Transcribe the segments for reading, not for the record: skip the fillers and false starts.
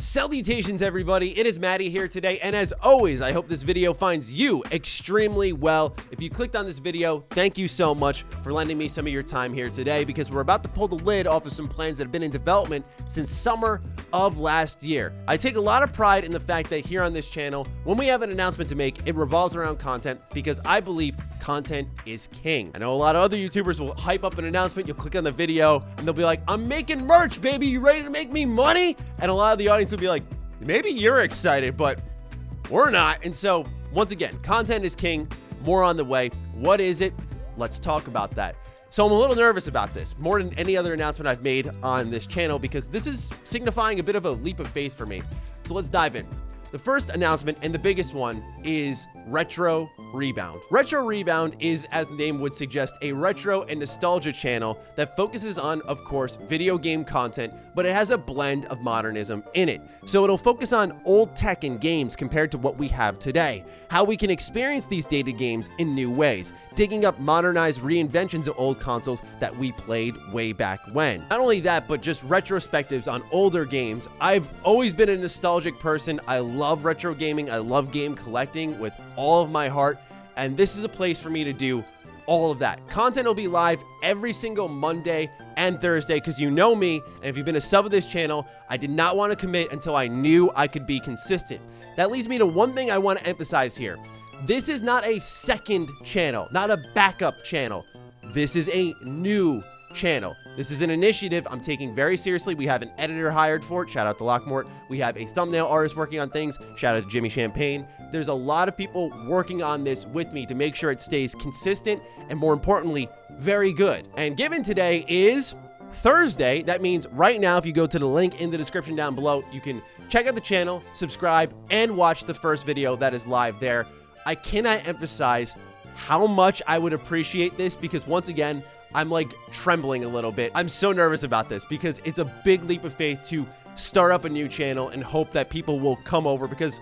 Salutations everybody, it is Matty here today, and as always, I hope this video finds you extremely well. If you clicked on this video, thank you so much for lending me some of your time here today, because we're about to pull the lid off of some plans that have been in development since summer of last year. I take a lot of pride in the fact that here on this channel, when we have an announcement to make, it revolves around content, because I believe content is king. I know a lot of other YouTubers will hype up an announcement, you'll click on the video, and they'll be like, I'm making merch, baby, you ready to make me money? And a lot of the audience will be like, maybe you're excited, but we're not. And so, once again, content is king, more on the way. What is it? Let's talk about that. So I'm a little nervous about this, more than any other announcement I've made on this channel, because this is signifying a bit of a leap of faith for me. So let's dive in. The first announcement, and the biggest one, is Retro Rebound. Retro Rebound is, as the name would suggest, a retro and nostalgia channel that focuses on, of course, video game content, but it has a blend of modernism in it. So it'll focus on old tech and games compared to what we have today, how we can experience these dated games in new ways, digging up modernized reinventions of old consoles that we played way back when. Not only that, but just retrospectives on older games. I've always been a nostalgic person. I love retro gaming. I love game collecting with all of my heart, and this is a place for me to do all of that. Content will be live every single Monday and Thursday, because you know me, and if you've been a sub of this channel, I did not want to commit until I knew I could be consistent. That leads me to one thing I want to emphasize here. This is not a second channel, not a backup channel. This is a new channel. This is an initiative I'm taking very seriously. We have an editor hired for it. Shout out to Lockmort. We have a thumbnail artist working on things. Shout out to Jimmy Champagne. There's a lot of people working on this with me to make sure it stays consistent and, more importantly, very good. And given today is Thursday, that means right now, if you go to the link in the description down below, you can check out the channel, subscribe, and watch the first video that is live there. I cannot emphasize how much I would appreciate this, because once again, I'm like trembling a little bit. I'm so nervous about this because it's a big leap of faith to start up a new channel and hope that people will come over, because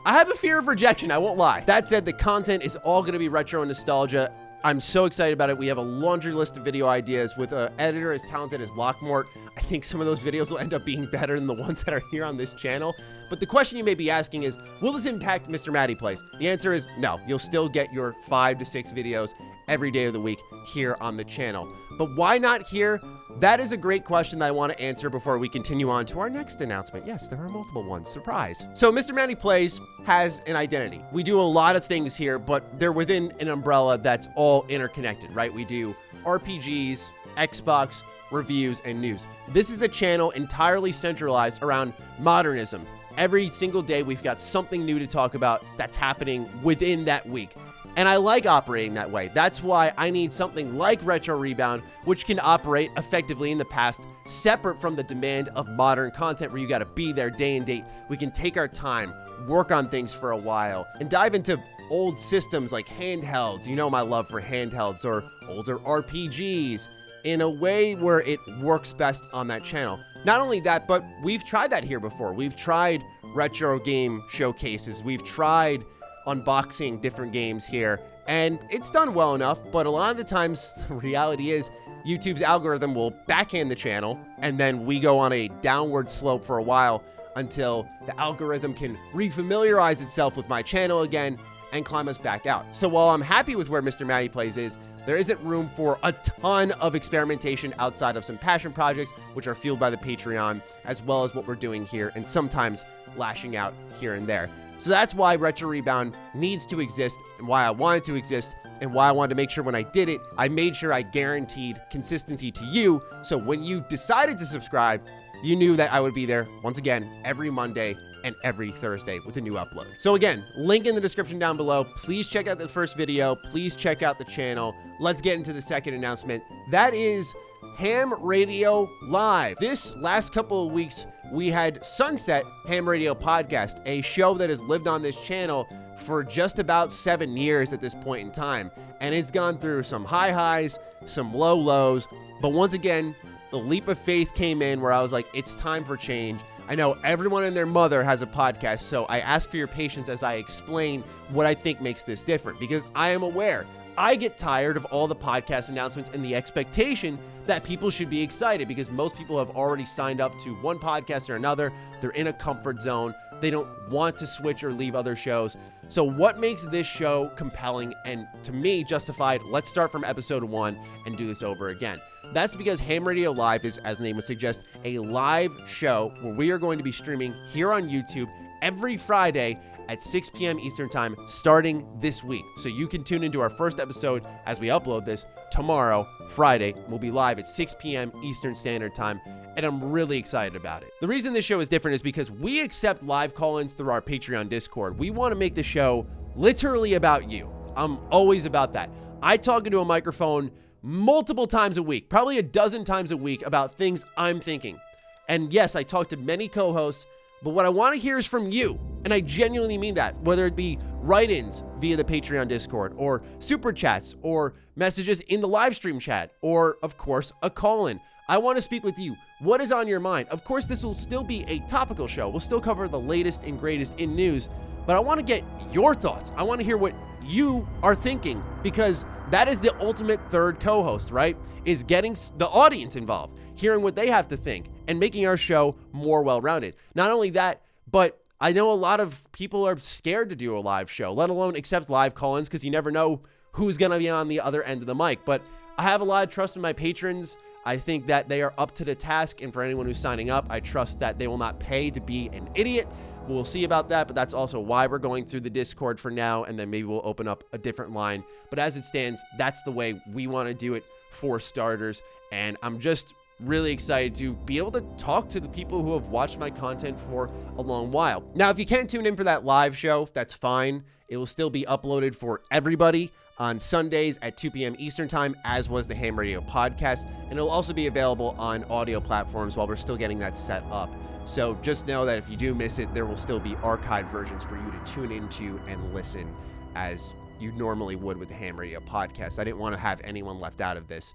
I have a fear of rejection, I won't lie. That said, the content is all going to be retro and nostalgia. I'm so excited about it. We have a laundry list of video ideas with an editor as talented as Lockmort. I think some of those videos will end up being better than the ones that are here on this channel. But the question you may be asking is, will this impact MrMattyPlays? The answer is no. You'll still get your 5 to 6 videos every day of the week here on the channel. But why not here? That is a great question that I want to answer before we continue on to our next announcement. Yes, there are multiple ones. Surprise. So MrMattyPlays has an identity. We do a lot of things here, but they're within an umbrella that's all interconnected, right? We do RPGs, Xbox, reviews, and news. This is a channel entirely centralized around modernism. Every single day, we've got something new to talk about that's happening within that week. And I like operating that way. That's why I need something like Retro Rebound, which can operate effectively in the past, separate from the demand of modern content where you got to be there day and date. We can take our time, work on things for a while, and dive into old systems like handhelds. You know my love for handhelds, or older RPGs, in a way where it works best on that channel. Not only that, but we've tried that here before. We've tried retro game showcases. We've tried unboxing different games here, and it's done well enough, but a lot of the times the reality is YouTube's algorithm will backhand the channel, and then we go on a downward slope for a while until the algorithm can refamiliarize itself with my channel again and climb us back out. So while I'm happy with where MrMattyPlays is, there isn't room for a ton of experimentation outside of some passion projects, which are fueled by the Patreon, as well as what we're doing here, and sometimes lashing out here and there. So that's why Retro Rebound needs to exist, and why I wanted to exist, and why I wanted to make sure when I did it, I made sure I guaranteed consistency to you. So when you decided to subscribe, you knew that I would be there once again every Monday and every Thursday with a new upload. So again, link in the description down below. Please check out the first video. Please check out the channel. Let's get into the second announcement. That is Ham Radio Live. This last couple of weeks, we had Sunset Ham Radio Podcast, a show that has lived on this channel for just about 7 years at this point in time. And it's gone through some high highs, some low lows. But once again, the leap of faith came in where I was like, it's time for change. I know everyone and their mother has a podcast, so I ask for your patience as I explain what I think makes this different, because I am aware I get tired of all the podcast announcements and the expectation that people should be excited because most people have already signed up to one podcast or another. They're in a comfort zone. They don't want to switch or leave other shows. So what makes this show compelling and, to me, justified? Let's start from episode 1 and do this over again. That's because Ham Radio Live is, as the name would suggest, a live show where we are going to be streaming here on YouTube every Friday at 6 p.m. Eastern Time starting this week. So you can tune into our first episode as we upload this tomorrow, Friday. We'll be live at 6 p.m. Eastern Standard Time, and I'm really excited about it. The reason this show is different is because we accept live call-ins through our Patreon Discord. We want to make the show literally about you. I'm always about that. I talk into a microphone multiple times a week, probably a dozen times a week, about things I'm thinking. And yes, I talk to many co-hosts, but what I want to hear is from you. And I genuinely mean that, whether it be write-ins via the Patreon Discord or super chats or messages in the live stream chat or, of course, a call-in. I want to speak with you. What is on your mind? Of course, this will still be a topical show. We'll still cover the latest and greatest in news, but I want to get your thoughts. I want to hear what you are thinking, because that is the ultimate third co-host, right? Is getting the audience involved, hearing what they have to think, and making our show more well-rounded. Not only that, but I know a lot of people are scared to do a live show, let alone accept live call-ins, because you never know who's going to be on the other end of the mic. But I have a lot of trust in my patrons. I think that they are up to the task, and for anyone who's signing up, I trust that they will not pay to be an idiot. We'll see about that, but that's also why we're going through the Discord for now, and then maybe we'll open up a different line. But as it stands, that's the way we want to do it for starters, and I'm just really excited to be able to talk to the people who have watched my content for a long while. Now, if you can't tune in for that live show, that's fine. It will still be uploaded for everybody on Sundays at 2 p.m. Eastern Time, as was the Ham Radio podcast, and it'll also be available on audio platforms while we're still getting that set up. So just know that if you do miss it, there will still be archived versions for you to tune into and listen as you normally would with the Ham Radio podcast. I didn't want to have anyone left out of this.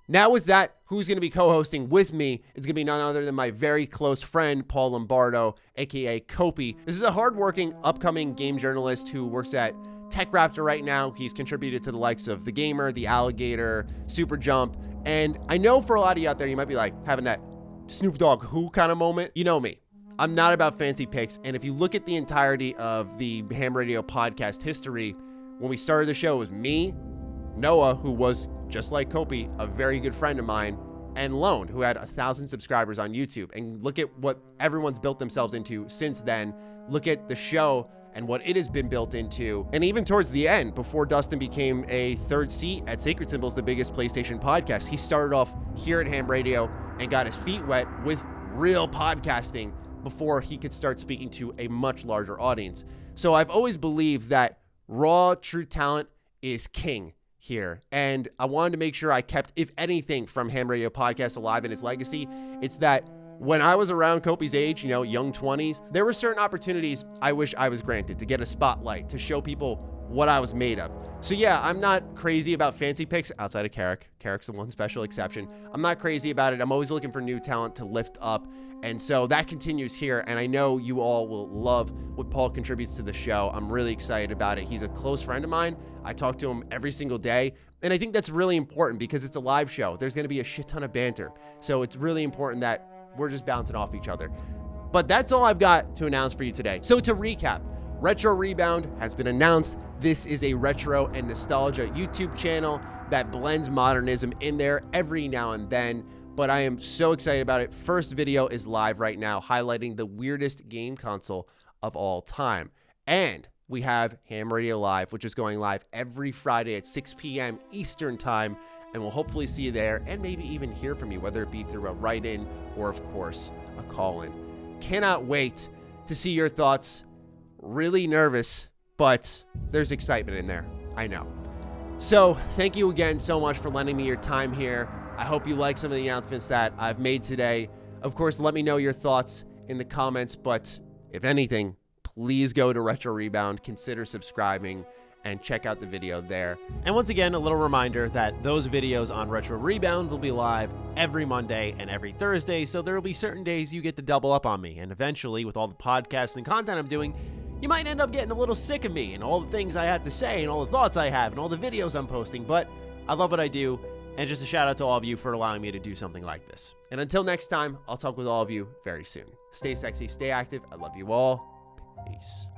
Now with that, who's going to be co-hosting with me? It's going to be none other than my very close friend, Paul Lombardo, aka Kopi. This is a hardworking, upcoming game journalist who works at Tech Raptor right now. He's contributed to the likes of The Gamer, The Alligator, Super Jump, and I know for a lot of you out there, you might be like having that Snoop Dogg who kind of moment. You know me. I'm not about fancy picks, and if you look at the entirety of the Ham Radio podcast history, when we started the show, it was me, Noah, who was, just like Kopi, a very good friend of mine, and Lone, who had 1,000 subscribers on YouTube. And look at what everyone's built themselves into since then. Look at the show and what it has been built into. And even towards the end, before Dustin became a third seat at Sacred Symbols, the biggest PlayStation podcast, he started off here at Ham Radio and got his feet wet with real podcasting before he could start speaking to a much larger audience. So I've always believed that raw, true talent is king here. And I wanted to make sure I kept, if anything, from Ham Radio Podcast alive in its legacy. It's that when I was around Kopi's age, you know, young 20s, there were certain opportunities I wish I was granted to get a spotlight, to show people what I was made of. So yeah, I'm not crazy about fancy picks outside of Carrick. Carrick's the one special exception. I'm not crazy about it. I'm always looking for new talent to lift up. And so that continues here. And I know you all will love what Paul contributes to the show. I'm really excited about it. He's a close friend of mine. I talk to him every single day. And I think that's really important because it's a live show. There's going to be a shit ton of banter. So it's really important that we're just bouncing off each other. But that's all I've got to announce for you today. So to recap, Retro Rebound has been announced. This is a retro and nostalgia YouTube channel that blends modernism in there every now and then, but I am so excited about it. First video is live right now, highlighting the weirdest game console of all time. And we have Ham Radio Live, which is going live every Friday at 6 p.m. Eastern Time, and we'll hopefully see you there and maybe even hear from you, whether it be through a write-in or, of course, a call-in. Cannot wait to see your thoughts. Really nervous, but there's excitement in there. I know. So thank you again so much for lending me your time here. I hope you like some of the announcements that I've made today. Of course, let me know your thoughts in the comments, but if anything, please go to Retro Rebound, consider subscribing, and check out the video there. And once again, a little reminder that those videos on Retro Rebound will be live every Monday and every Thursday, so there will be certain days you get to double up on me. And eventually, with all the podcasts and content I'm doing, you might end up getting a little sick of me and all the things I have to say and all the thoughts I have and all the videos I'm posting, but I love what I do, and just a shout out to all of you for allowing me to do something like this. And until next time, I'll talk with all of you very soon. Stay sexy, stay active. I love you all. Peace.